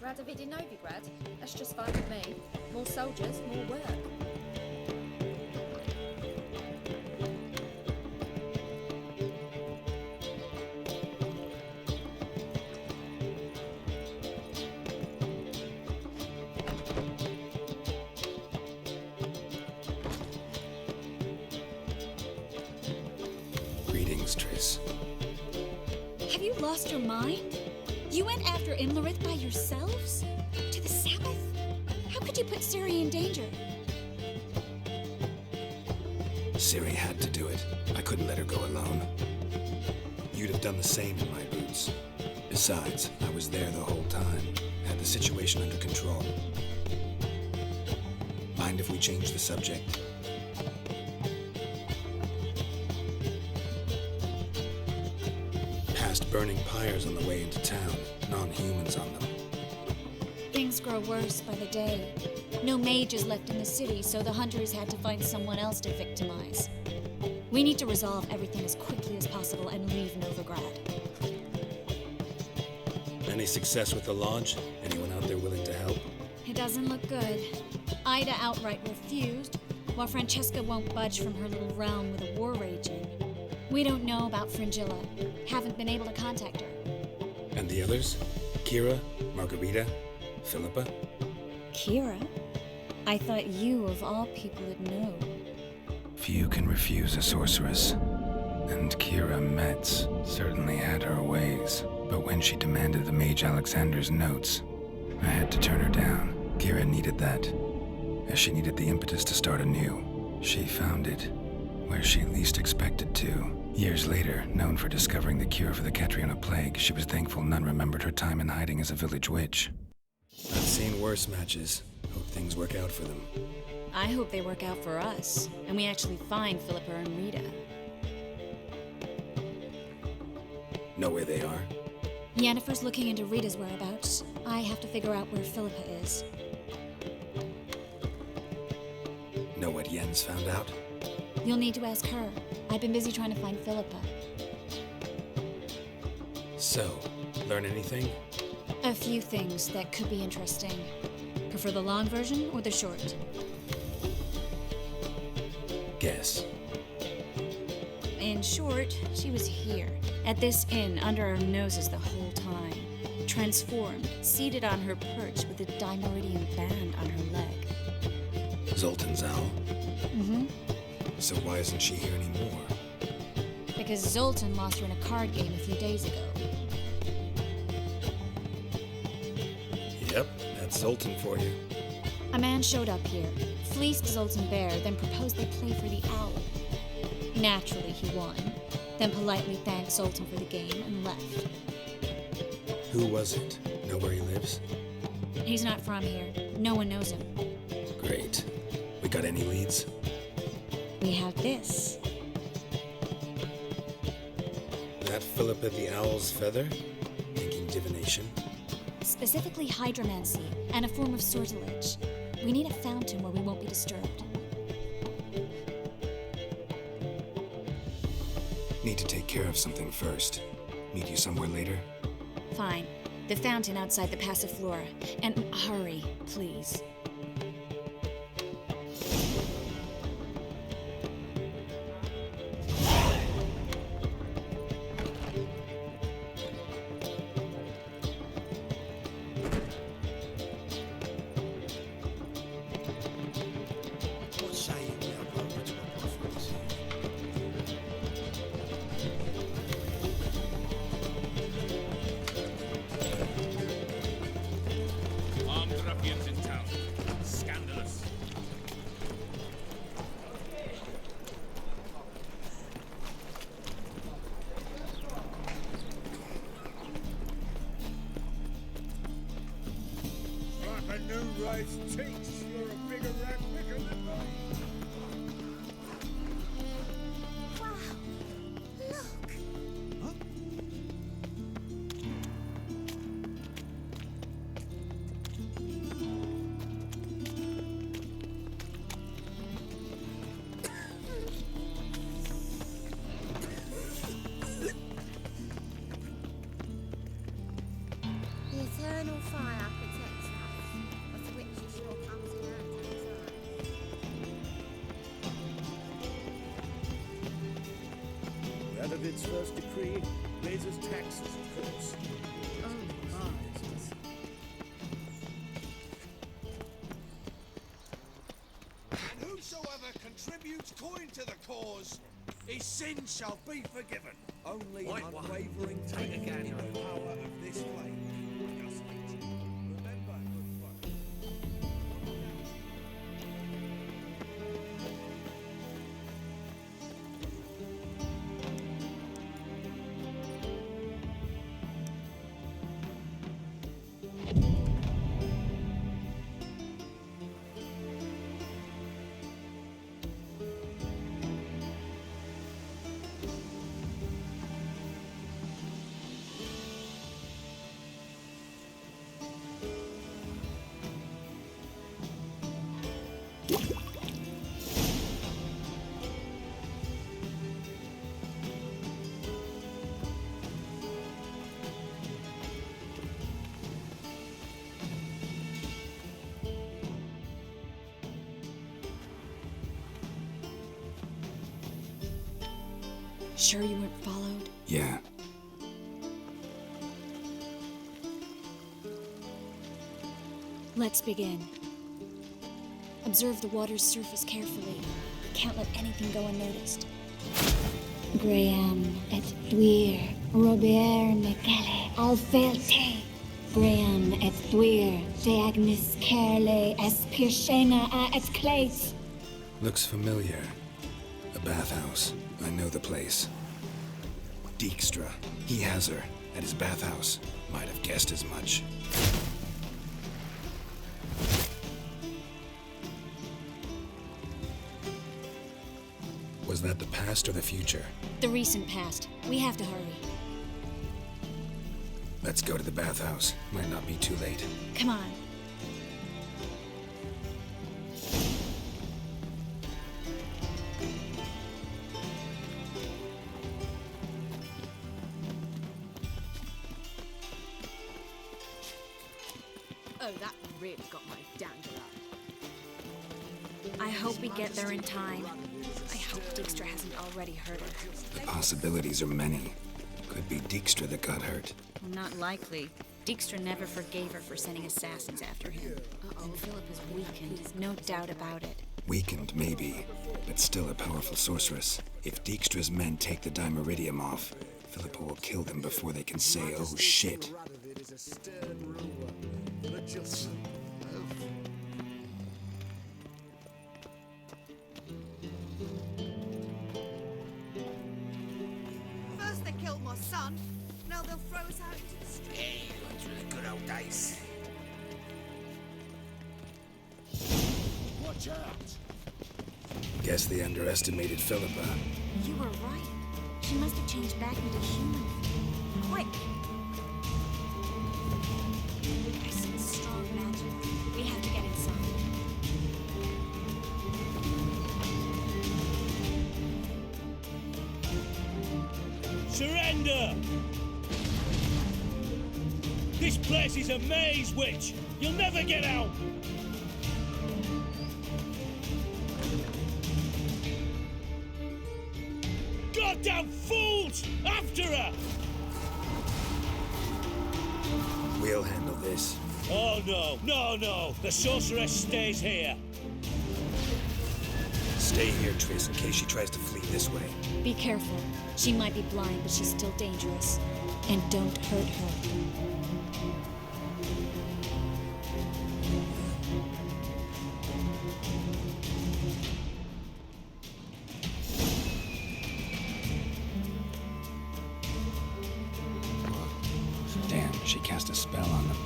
Radovidi Novigrad? That's just fine with me. More soldiers, more work. Greetings, Triss. Have you lost your mind? You went after Imlerith by yourselves? To the Sabbath? How could you put Ciri in danger? Ciri had to do it. I couldn't let her go alone. You'd have done the same in my boots. Besides, I was there the whole time. Had the situation under control. Mind if we change the subject? Past burning pyres on the way into town. Non-humans on them. Things grow worse by the day. No mages left in the city, so the hunters had to find someone else to victimize. We need to resolve everything as quickly as possible and leave Novigrad. Any success with the lodge? Anyone out there willing to help? It doesn't look good. Ida outright refused, while Francesca won't budge from her little realm with a war raging. We don't know about Fringilla. Haven't been able to contact her. And the others? Kira, Margarita, Philippa? Kira? I thought you, of all people, would know. Few can refuse a sorceress. And Kira Metz certainly had her ways. But when she demanded the Mage Alexander's notes, I had to turn her down. Kira needed that, as she needed the impetus to start anew. She found it where she least expected to. Years later, known for discovering the cure for the Catriona plague, she was thankful none remembered her time in hiding as a village witch. I've seen worse matches. Hope things work out for them. I hope they work out for us, and we actually find Philippa and Rita. Know where they are? Yennefer's looking into Rita's whereabouts. I have to figure out where Philippa is. Know what Yen's found out? You'll need to ask her. I've been busy trying to find Philippa. So, learn anything? A few things that could be interesting. Prefer the long version or the short? Guess. In short, she was here, at this inn, under our noses the whole time. Transformed, seated on her perch with a dimeridian band on her leg. Zoltan's owl? Mm-hmm. So why isn't she here anymore? Because Zoltan lost her in a card game a few days ago. Yep, that's Zoltan for you. A man showed up here, fleeced Zoltan bare, then proposed they play for the owl. Naturally, he won, then politely thanked Zoltan for the game and left. Who was it? Know where he lives? He's not from here. No one knows him. Great. We got any leads? We have this. That Philippa the Owl's feather? Thinking divination? Specifically hydromancy, and a form of sortilege. We need a fountain where we won't be disturbed. Need to take care of something first. Meet you somewhere later? Fine. The fountain outside the Passiflora. And hurry, please. You're a bigger rat quicker than mine. Wow. Look. Huh? You eternal fire protects us, of which it sure comes in handy at times. Radovid's first decree raises taxes, of course. And whosoever contributes coin to the cause, his sins shall be forgiven. Only White an one. unwavering Take a faith gander. in the power of this flame. Remember, good folk. Sure you weren't followed? Yeah. Let's begin. Observe the water's surface carefully. Can't let anything go unnoticed. Graham et thuir, Robert Mecale, Alfelte. Graham et thuir, Deagnis Kerle, Espirshena a et Clate. Looks familiar. A bathhouse. I know the place. Dijkstra. He has her at his bathhouse. Might have guessed as much. Was that the past or the future? The recent past. We have to hurry. Let's go to the bathhouse. Might not be too late. Come on. Oh, that really got my dander up. I hope we get there in time. I hope Dijkstra hasn't already hurt her. The possibilities are many. Could be Dijkstra that got hurt. Not likely. Dijkstra never forgave her for sending assassins after him. And Philip is weakened, no doubt about it. Weakened, maybe, but still a powerful sorceress. If Dijkstra's men take the Dimeridium off, Philippa will kill them before they can say, oh shit. Radovid is a stern ruler, but just First they killed my son, now they'll throw us out into the street. Hey, went through the good old days. watch out! Guess they underestimated Philippa. You were right. She must have changed back into human. Quick! I sense strong magic. We have to get inside. Surrender! This place is a maze, witch! You'll never get out! Goddamn fools! After her! We'll handle this. Oh no, no, no! The sorceress stays here! Stay here, Triss, in case she tries to flee this way. Be careful. She might be blind, but she's still dangerous. And don't hurt her. Damn, she cast a spell on them.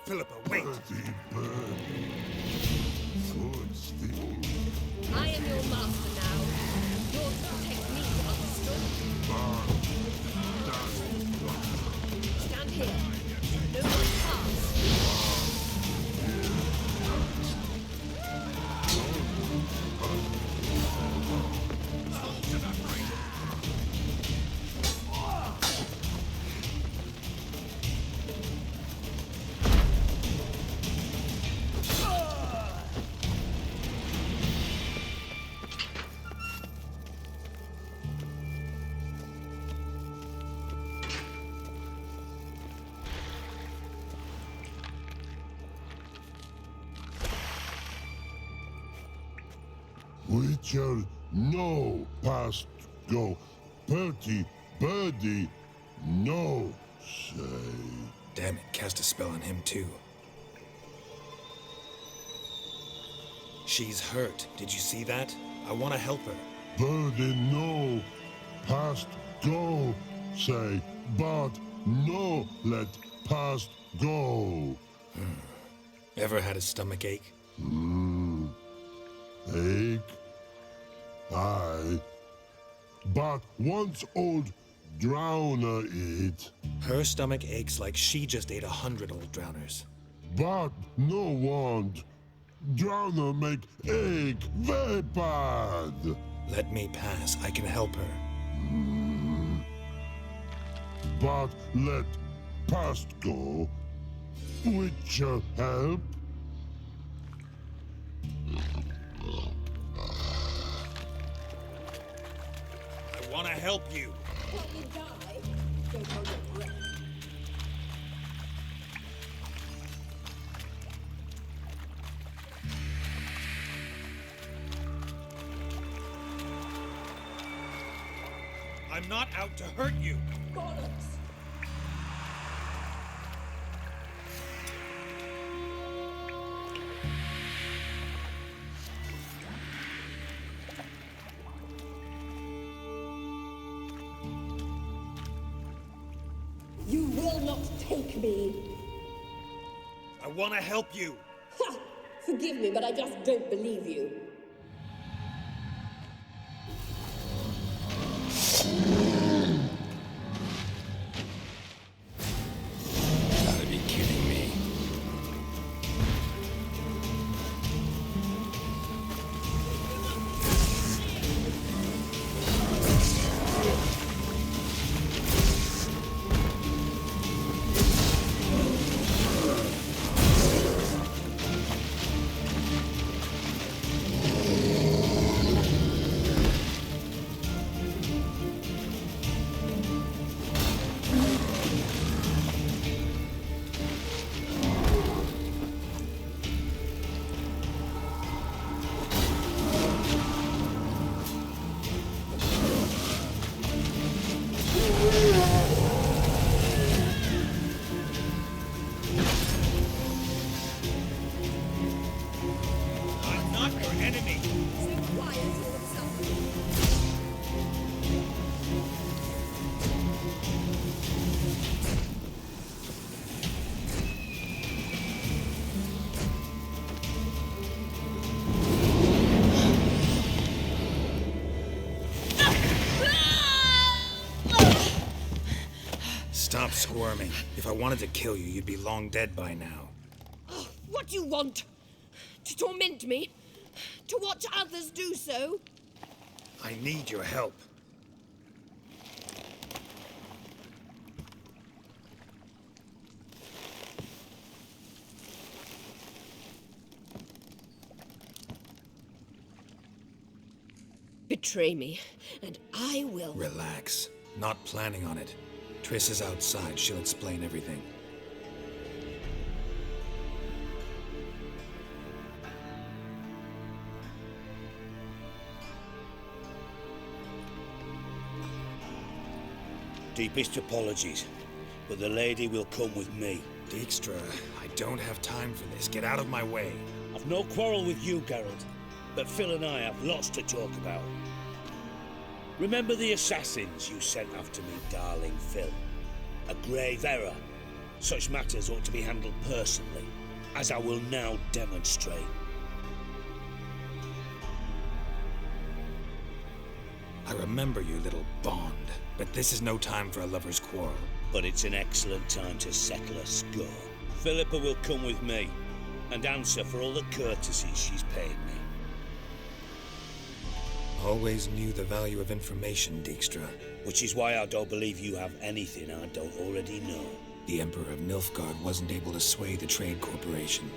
Philippa, wait! I am your master now. Your technique understood. Stand here. No one pass. Witcher, no past go. Bertie, birdie, no say. Damn it, cast a spell on him too. She's hurt. Did you see that? I want to help her. Birdie, no past go say. But no let past go. Ever had a stomach ache? Ache? Aye. But once old drowner eat. Her stomach aches like she just ate 100 old drowners. But no want. Drowner make ache very bad. Let me pass. I can help her. But let past go. Witcher help. I want to help you. Let me die. Don't hold your breath. I'm not out to hurt you. Bollocks. You will not take me. I want to help you. Ha! Forgive me, but I just don't believe you. Gotta be kidding me. I'm not your enemy. So quiet all of a sudden. Stop squirming. If I wanted to kill you, you'd be long dead by now. What do you want? To torment me? To watch others do so? I need your help. Betray me, and I will. Relax. Not planning on it. Triss is outside. She'll explain everything. Deepest apologies, but the lady will come with me. Dijkstra, I don't have time for this. Get out of my way. I've no quarrel with you, Geralt, but Phil and I have lots to talk about. Remember the assassins you sent after me, darling Phil? A grave error. Such matters ought to be handled personally, as I will now demonstrate. I remember your little bond, but this is no time for a lover's quarrel. But it's an excellent time to settle a score. Philippa will come with me, and answer for all the courtesies she's paid me. Always knew the value of information, Dijkstra. Which is why I don't believe you have anything I don't already know. The Emperor of Nilfgaard wasn't able to sway the Trade Corporation.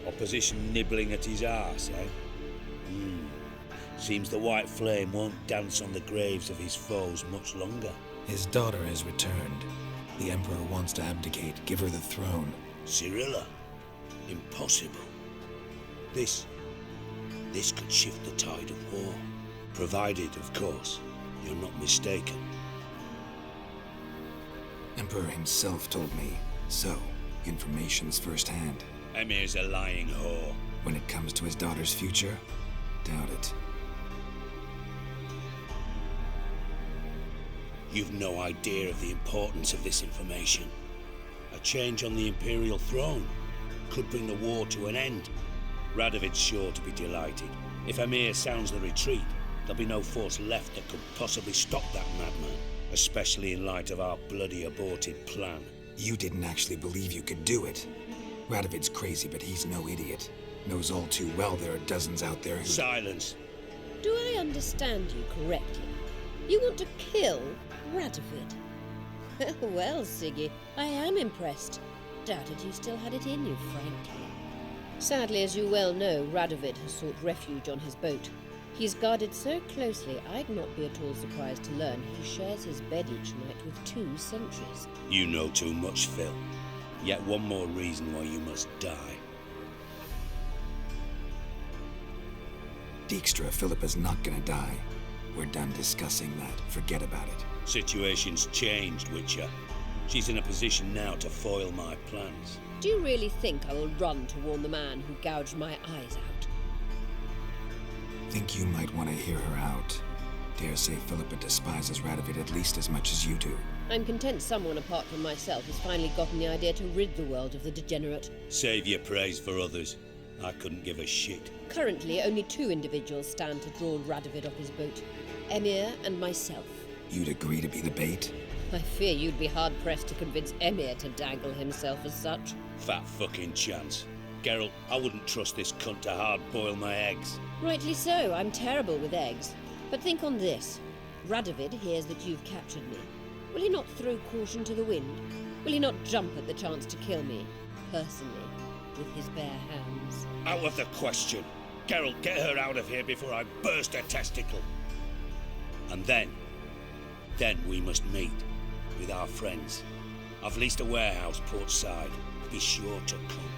Opposition nibbling at his arse, eh? Seems the White Flame won't dance on the graves of his foes much longer. His daughter has returned. The Emperor wants to abdicate, give her the throne. Cyrilla? Impossible. This could shift the tide of war. Provided, of course, you're not mistaken. Emperor himself told me, so information's firsthand. Emir's a lying whore. When it comes to his daughter's future, doubt it. You've no idea of the importance of this information. A change on the Imperial throne could bring the war to an end. Radovid's sure to be delighted. If Emir sounds the retreat, there'll be no force left that could possibly stop that madman, especially in light of our bloody aborted plan. You didn't actually believe you could do it. Radovid's crazy, but he's no idiot. Knows all too well there are dozens out there who... Silence! Do I understand you correctly? You want to kill Radovid? Well, Siggy, I am impressed. Doubted you still had it in you, frankly. Sadly, as you well know, Radovid has sought refuge on his boat. He's guarded so closely, I'd not be at all surprised to learn he shares his bed each night with 2 sentries. You know too much, Phil. Yet one more reason why you must die. Dijkstra, Philippa's not gonna die. We're done discussing that. Forget about it. Situation's changed, Witcher. She's in a position now to foil my plans. Do you really think I will run to warn the man who gouged my eyes out? Think you might want to hear her out. Dare say Philippa despises Radovid at least as much as you do. I'm content someone apart from myself has finally gotten the idea to rid the world of the degenerate. Save your praise for others. I couldn't give a shit. Currently, only 2 individuals stand to draw Radovid off his boat. Emir and myself. You'd agree to be the bait? I fear you'd be hard-pressed to convince Emir to dangle himself as such. Fat fucking chance. Geralt, I wouldn't trust this cunt to hard-boil my eggs. Rightly so, I'm terrible with eggs. But think on this. Radovid hears that you've captured me. Will he not throw caution to the wind? Will he not jump at the chance to kill me, personally, with his bare hands? Out of the question. Geralt, get her out of here before I burst her testicle. And then we must meet with our friends. I've leased a warehouse port side. Be sure to come.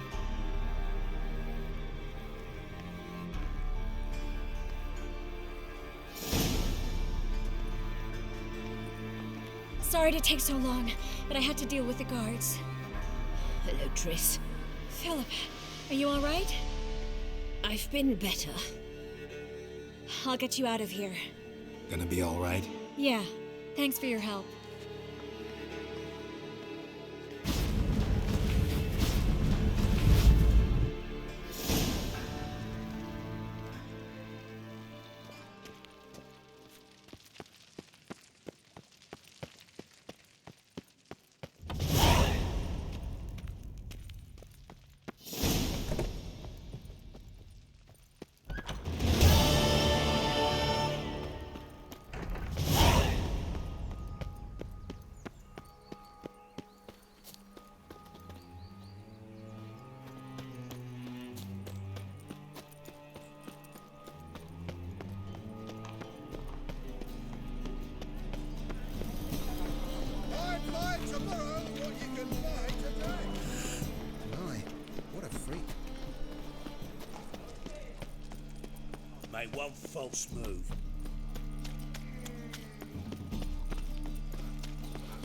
Sorry to take so long, but I had to deal with the guards. Hello, Triss. Philip, are you all right? I've been better. I'll get you out of here. Gonna be all right? Yeah, thanks for your help. I'd buy tomorrow what you can buy today. My, what a freak. Make one false move.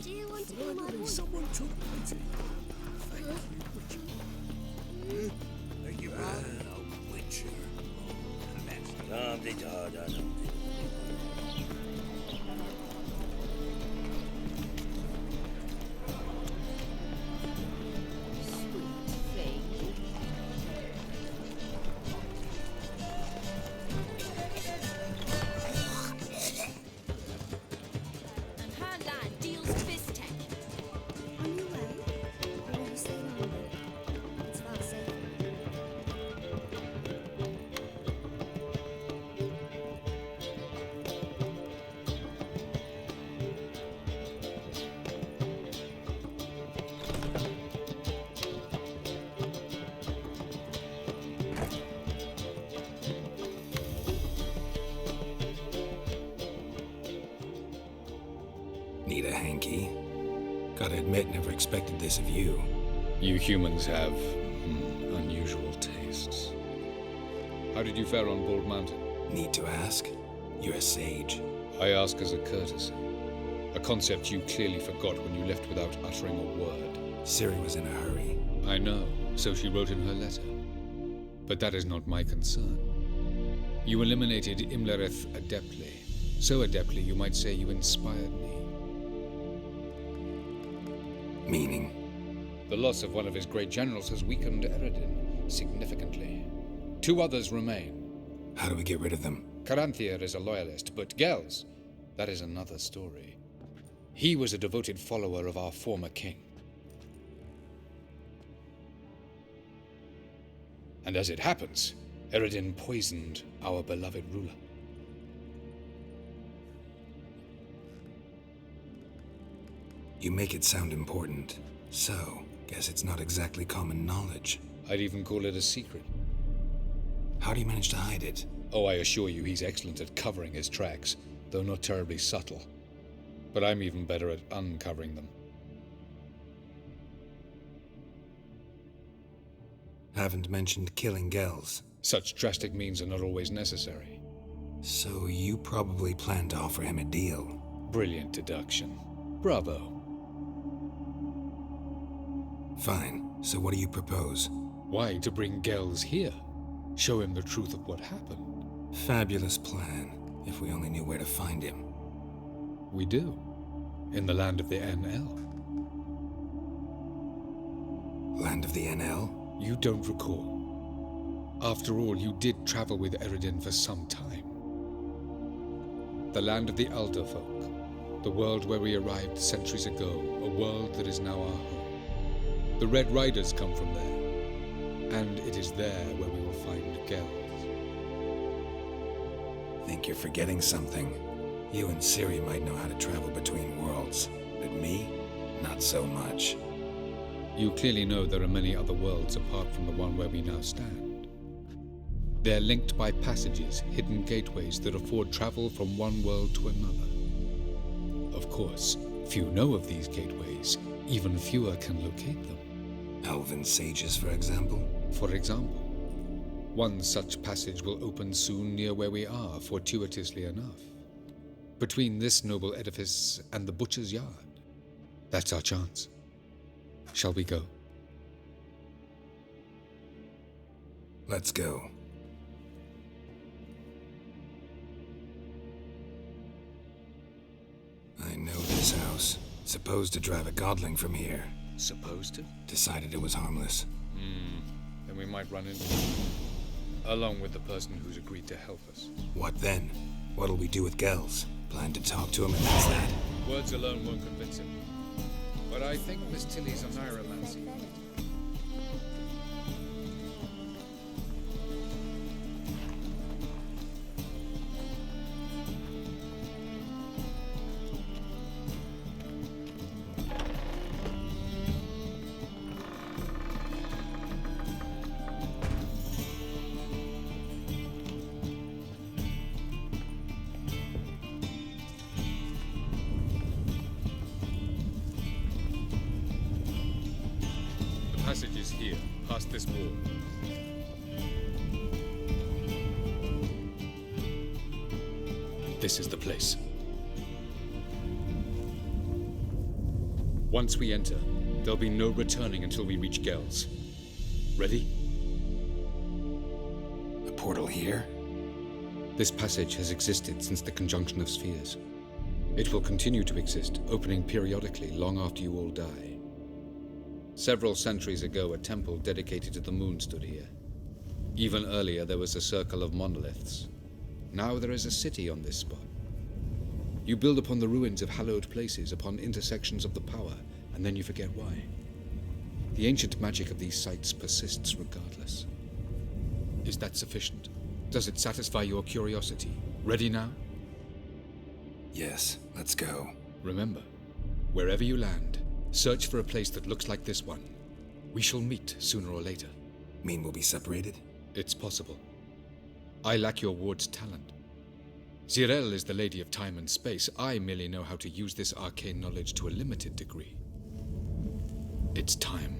Do you want to be my Finally, boy? someone took pity. Thank you, Witcher. Thank you, Witcher. Need a hanky? Gotta admit, never expected this of you. You humans have unusual tastes. How did you fare on Bald Mountain? Need to ask? You're a sage. I ask as a courtesy. A concept you clearly forgot when you left without uttering a word. Siri was in a hurry. I know, so she wrote in her letter. But that is not my concern. You eliminated Imlereth adeptly. So adeptly, you might say you inspired me. Meaning? The loss of one of his great generals has weakened Eredin significantly. 2 others remain. How do we get rid of them? Caranthier is a loyalist, but Gels, that is another story. He was a devoted follower of our former king. And as it happens, Eredin poisoned our beloved ruler. You make it sound important. So, guess it's not exactly common knowledge. I'd even call it a secret. How do you manage to hide it? Oh, I assure you he's excellent at covering his tracks, though not terribly subtle. But I'm even better at uncovering them. Haven't mentioned killing Gels. Such drastic means are not always necessary. So you probably plan to offer him a deal. Brilliant deduction. Bravo. Fine. So what do you propose? Why, to bring Gels here. Show him the truth of what happened. Fabulous plan, if we only knew where to find him. We do. In the land of the NL. Land of the NL? You don't recall. After all, you did travel with Eredin for some time. The land of the Elder Folk. The world where we arrived centuries ago. A world that is now our home. The Red Riders come from there. And it is there where we will find Gels. Think you're forgetting something. You and Siri might know how to travel between worlds, but me, not so much. You clearly know there are many other worlds apart from the one where we now stand. They're linked by passages, hidden gateways that afford travel from one world to another. Of course, few know of these gateways, even fewer can locate them. Elven sages, for example? For example. One such passage will open soon near where we are, fortuitously enough. Between this noble edifice and the butcher's yard. That's our chance. Shall we go? Let's go. I know this house. Supposed to drive a godling from here. Supposed to? Decided it was harmless. Then we might run into him. Along with the person who's agreed to help us. What then? What'll we do with Gels? Plan to talk to him and that's that? Words alone won't convince him. But I think Miss Tilly's a Nyromancy. Passage is here, past this wall. This is the place. Once we enter, there'll be no returning until we reach Gels. Ready? A portal here? This passage has existed since the conjunction of spheres. It will continue to exist, opening periodically long after you all die. Several centuries ago, a temple dedicated to the moon stood here. Even earlier, there was a circle of monoliths. Now there is a city on this spot. You build upon the ruins of hallowed places, upon intersections of the power, and then you forget why. The ancient magic of these sites persists regardless. Is that sufficient? Does it satisfy your curiosity? Ready now? Yes, let's go. Remember, wherever you land, search for a place that looks like this one. We shall meet sooner or later. Mean we'll be separated? It's possible. I lack your ward's talent. Zirel is the Lady of Time and Space. I merely know how to use this arcane knowledge to a limited degree. It's time.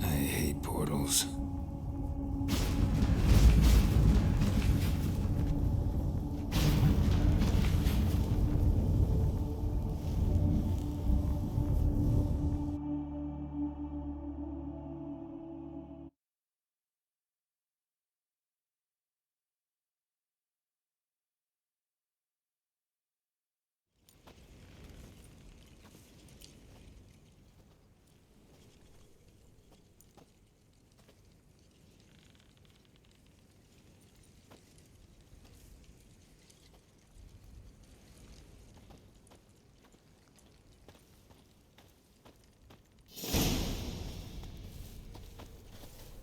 I hate portals.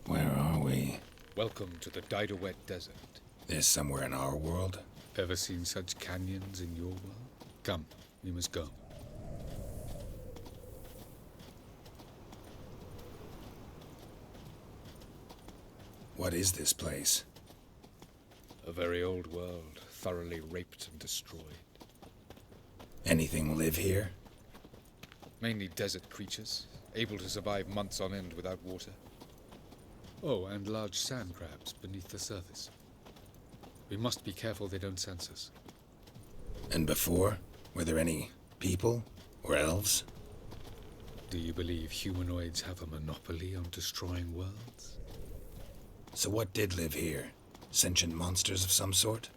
Where are we? Welcome to the Didowet Desert. This somewhere in our world? Ever seen such canyons in your world? Come, we must go. What is this place? A very old world, thoroughly raped and destroyed. Anything live here? Mainly desert creatures, able to survive months on end without water. Oh, and large sand crabs beneath the surface. We must be careful they don't sense us. And before? Were there any people? Or elves? Do you believe humanoids have a monopoly on destroying worlds? So what did live here? Sentient monsters of some sort?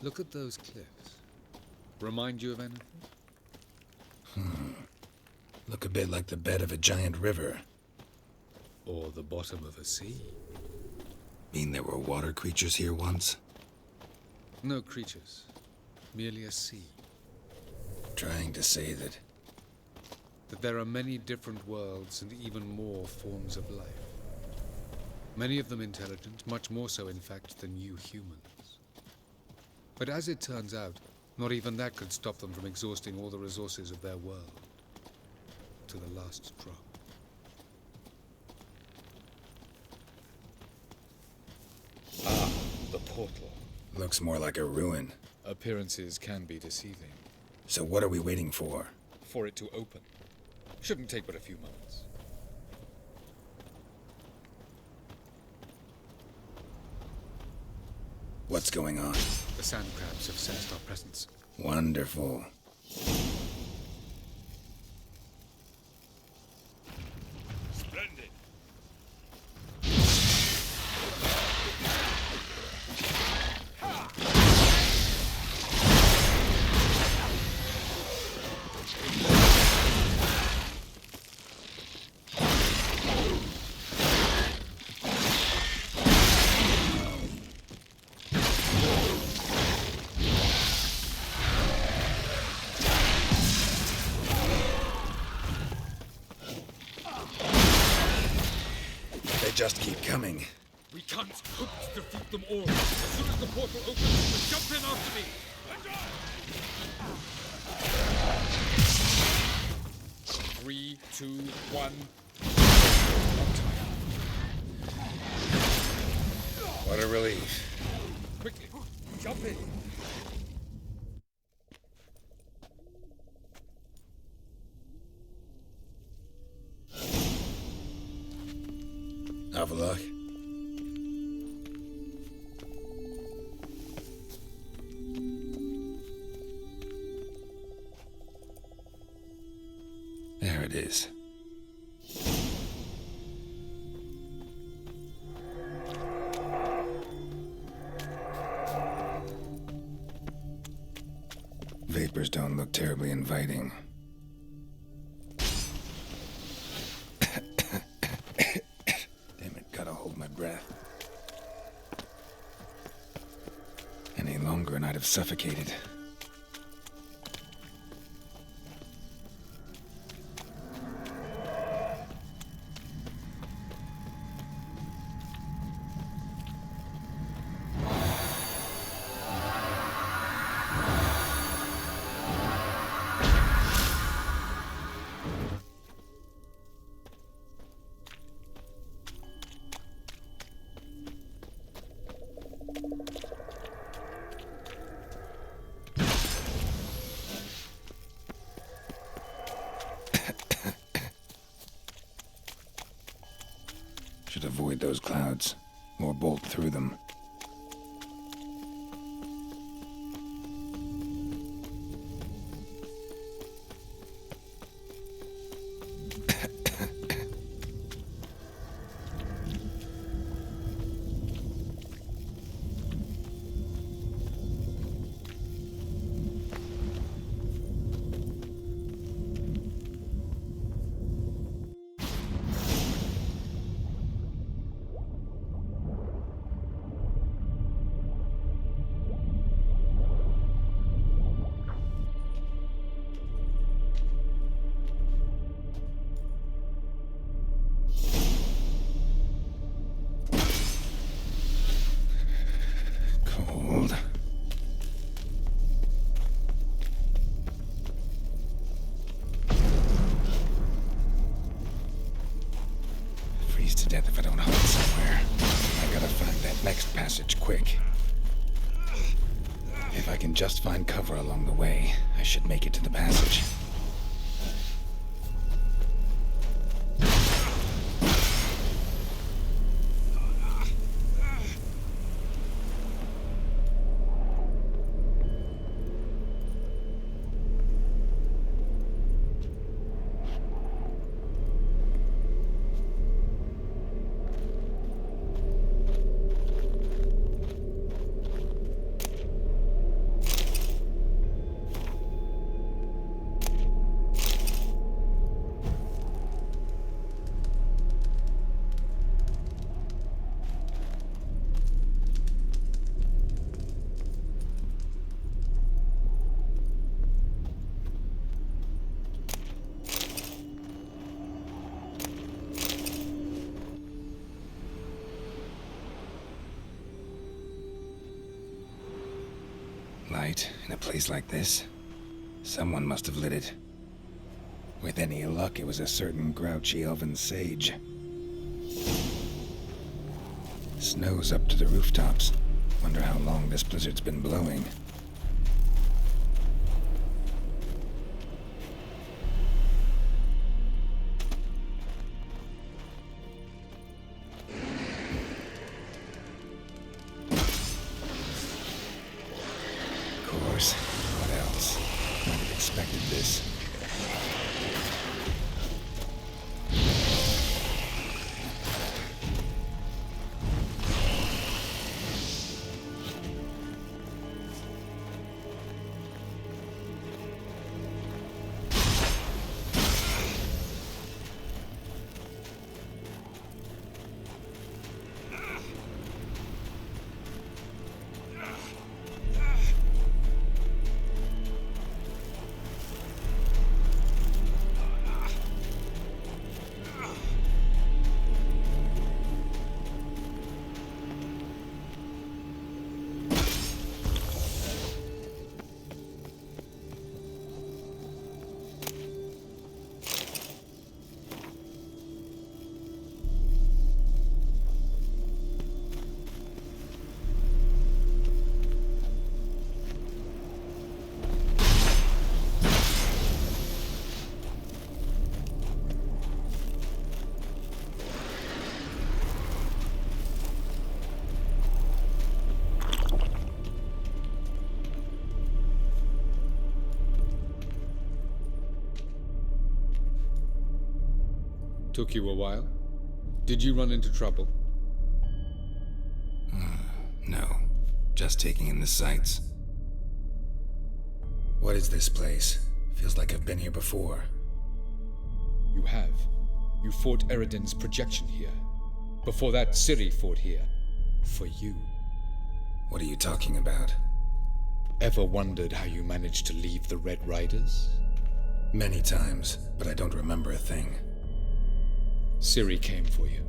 Look at those cliffs. Remind you of anything? Look a bit like the bed of a giant river. Or the bottom of a sea? Mean there were water creatures here once? No creatures. Merely a sea. Trying to say that... That there are many different worlds and even more forms of life. Many of them intelligent, much more so in fact than you humans. But as it turns out, not even that could stop them from exhausting all the resources of their world. To the last drop. Ah, the portal. Looks more like a ruin. Appearances can be deceiving. So what are we waiting for? For it to open. Shouldn't take but a few moments. What's going on? The sand crabs have sensed our presence. Wonderful. Splendid. Just keep coming. We can't hope to defeat them all. As soon as the portal opens, just jump in after me. 3, 2, 1. What a relief. Quickly, jump in. Have a look. There it is. Vapors don't look terribly inviting. Breath. Any longer and I'd have suffocated. avoid those clouds, or bolt through them. To death if I don't hide somewhere. I gotta find that next passage quick. If I can just find cover along the way, I should make it to the passage. Light in a place like this? Someone must have lit it. With any luck, it was a certain grouchy elven sage. Snow's up to the rooftops. Wonder how long this blizzard's been blowing. What else? Might have expected this. Took you a while? Did you run into trouble? No. Just taking in the sights. What is this place? Feels like I've been here before. You have. You fought Eridan's projection here. Before that, Ciri fought here. For you. What are you talking about? Ever wondered how you managed to leave the Red Riders? Many times, but I don't remember a thing. Ciri came for you.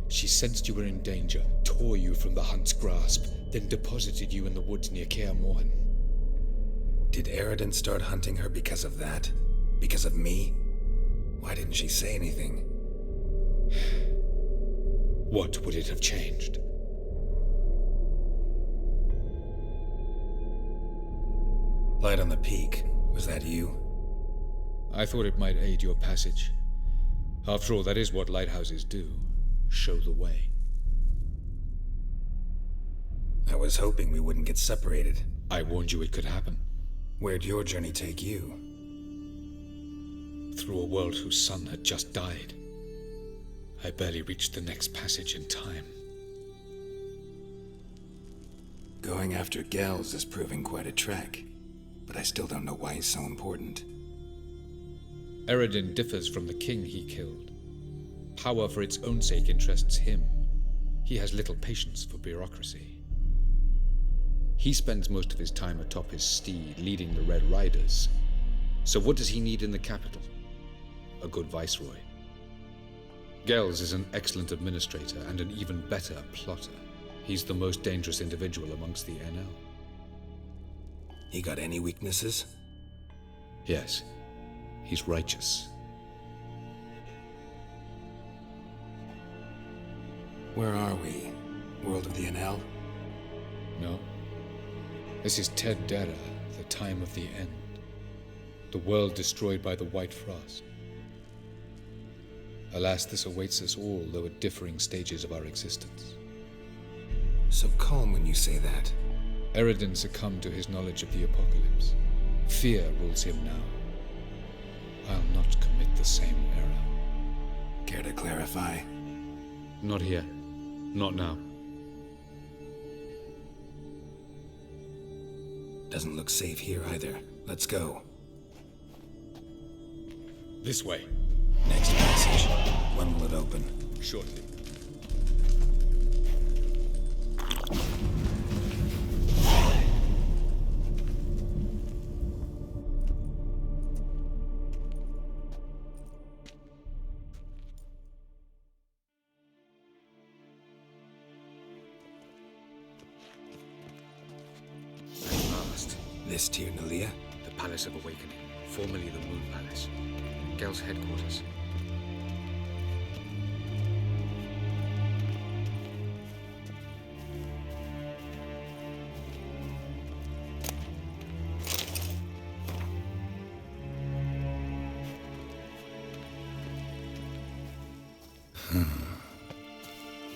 She sensed you were in danger, tore you from the Hunt's grasp, then deposited you in the woods near Kaer Morhen. Did Eridan start hunting her because of that? Because of me? Why didn't she say anything? What would it have changed? Light on the peak. Was that you? I thought it might aid your passage. After all, that is what lighthouses do. Show the way. I was hoping we wouldn't get separated. I warned you it could happen. Where'd your journey take you? Through a world whose sun had just died. I barely reached the next passage in time. Going after Gels is proving quite a trek, but I still don't know why he's so important. Eredin differs from the king he killed. Power for its own sake interests him. He has little patience for bureaucracy. He spends most of his time atop his steed, leading the Red Riders. So what does he need in the capital? A good viceroy. Gels is an excellent administrator and an even better plotter. He's the most dangerous individual amongst the NL. He got any weaknesses? Yes, he's righteous. Where are we? World of the NL? No. This is Ted Dara, the time of the end. The world destroyed by the White Frost. Alas, this awaits us all, though at differing stages of our existence. So calm when you say that. Eredin succumbed to his knowledge of the apocalypse. Fear rules him now. I'll not commit the same error. Care to clarify? Not here. Not now. Doesn't look safe here either. Let's go. This way. Next passage. When will it open? Shortly. This Tyr Nalia? The Palace of Awakening, formerly the Moon Palace. Gel's headquarters.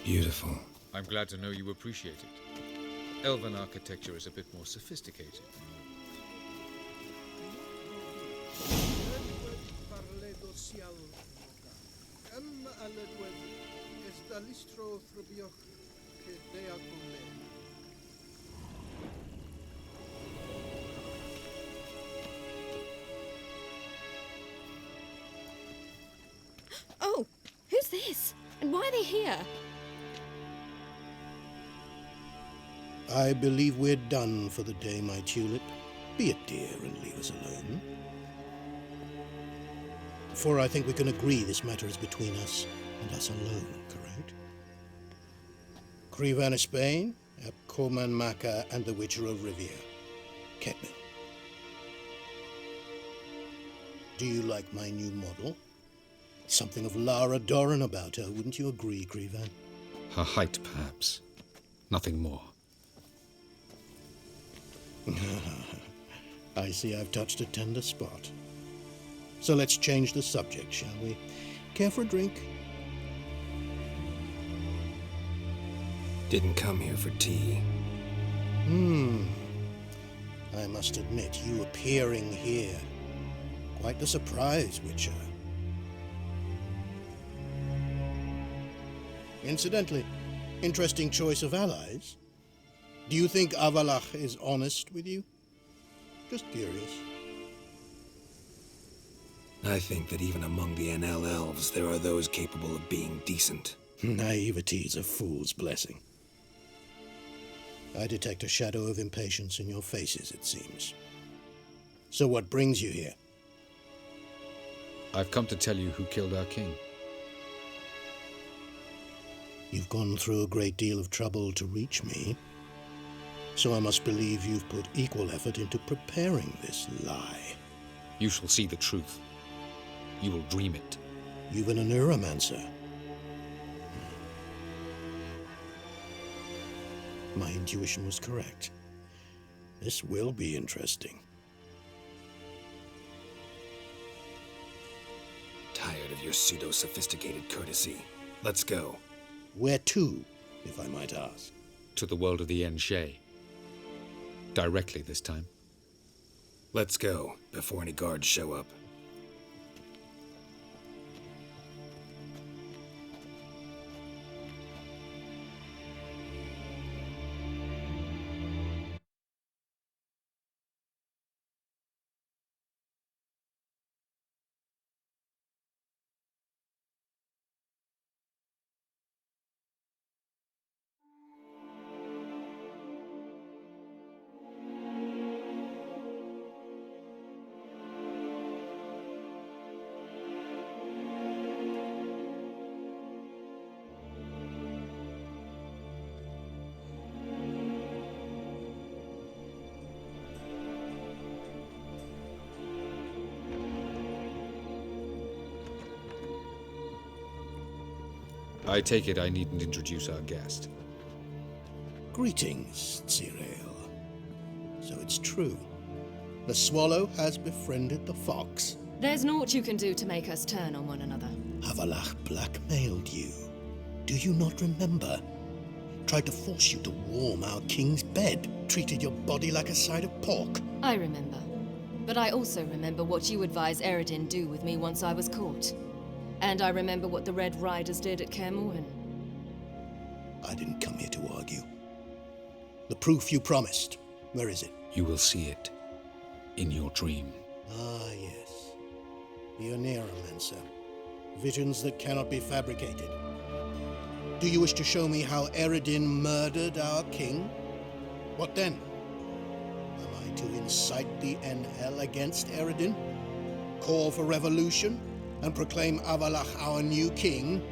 Beautiful. I'm glad to know you appreciate it. Elven architecture is a bit more sophisticated. Oh, who's this? And why are they here? I believe we're done for the day, my tulip. Be a dear and leave us alone. For I think we can agree this matter is between us and us alone, correct? Krivan of Spain, Koman Maka, and the Witcher of Rivia. Ketman. Do you like my new model? Something of Lara Doran about her, wouldn't you agree, Krivan? Her height, perhaps. Nothing more. I see I've touched a tender spot. So let's change the subject, shall we? Care for a drink? Didn't come here for tea. I must admit, you appearing here. Quite the surprise, Witcher. Incidentally, interesting choice of allies. Do you think Avalach is honest with you? Just curious. I think that even among the NL elves, there are those capable of being decent. Naivety is a fool's blessing. I detect a shadow of impatience in your faces, it seems. So what brings you here? I've come to tell you who killed our king. You've gone through a great deal of trouble to reach me. So I must believe you've put equal effort into preparing this lie. You shall see the truth. You will dream it. You've been a neuromancer. My intuition was correct. This will be interesting. Tired of your pseudo-sophisticated courtesy. Let's go. Where to, if I might ask? to the world of the Enshe. Directly this time. Let's go, before any guards show up. I take it I needn't introduce our guest. Greetings, Cyril. So it's true. The swallow has befriended the fox. There's naught you can do to make us turn on one another. Havalach blackmailed you. Do you not remember? Tried to force you to warm our king's bed. Treated your body like a side of pork. I remember. But I also remember what you advised Eredin do with me once I was caught. And I remember what the Red Riders did at Kaer Morhen. I didn't come here to argue. The proof you promised, where is it? You will see it in your dream. Ah, yes. The Oneiromancer. Visions that cannot be fabricated. Do you wish to show me how Eredin murdered our king? What then? Am I to incite the NL against Eredin? Call for revolution? And proclaim Havalach our new king?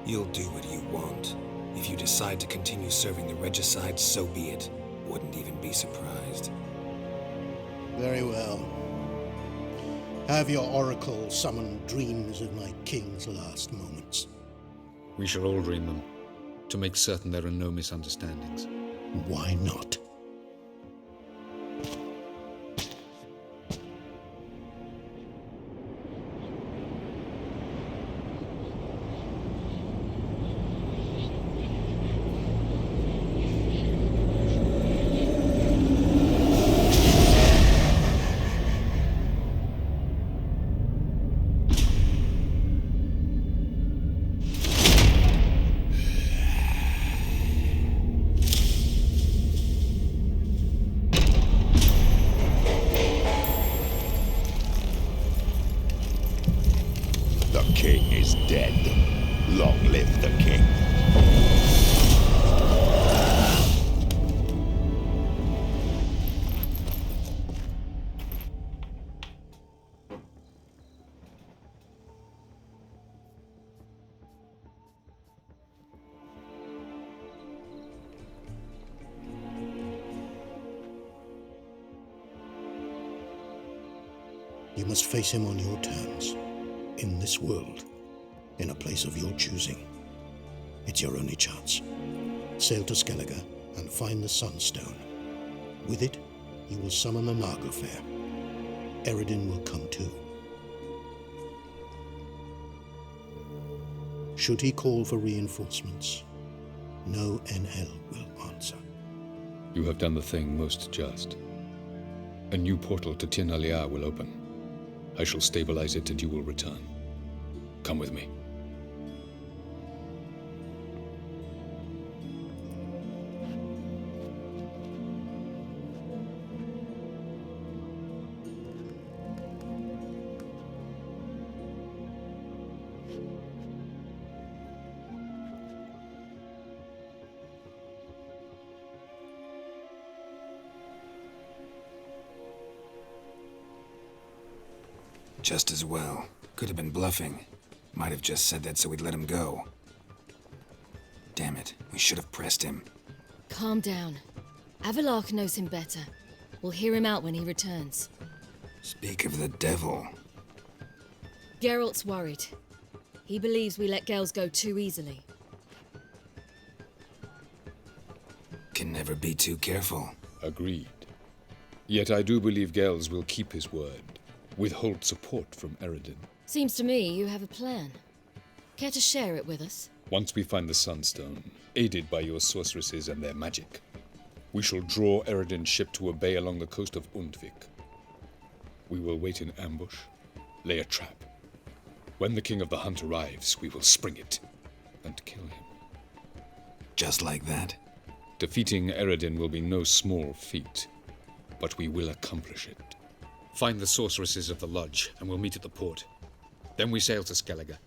You'll do what you want. If you decide to continue serving the regicide, so be it. Wouldn't even be surprised. Very well. Have your oracle summon dreams of my king's last moments. We shall all dream them, to make certain there are no misunderstandings. Why not? You must face him on your terms, in this world, in a place of your choosing. It's your only chance. Sail to Skellige and find the Sunstone. With it, you will summon the Nagelfair. Eredin will come too. Should he call for reinforcements, no NL will answer. You have done the thing most just. A new portal to Tin Alia will open. I shall stabilize it and you will return. Come with me. Just as well. Could have been bluffing. Might have just said that so we'd let him go. Damn it, we should have pressed him. Calm down. Havalach knows him better. We'll hear him out when he returns. Speak of the devil. Geralt's worried. He believes we let Gels go too easily. Can never be too careful. Agreed. Yet I do believe Gels will keep his word. Withhold support from Eredin. Seems to me you have a plan. Care to share it with us? Once we find the Sunstone, aided by your sorceresses and their magic, we shall draw Eredin's ship to a bay along the coast of Undvik. We will wait in ambush, lay a trap. When the King of the Hunt arrives, we will spring it and kill him. Just like that? Defeating Eredin will be no small feat, but we will accomplish it. Find the sorceresses of the lodge, and we'll meet at the port. Then we sail to Skellige.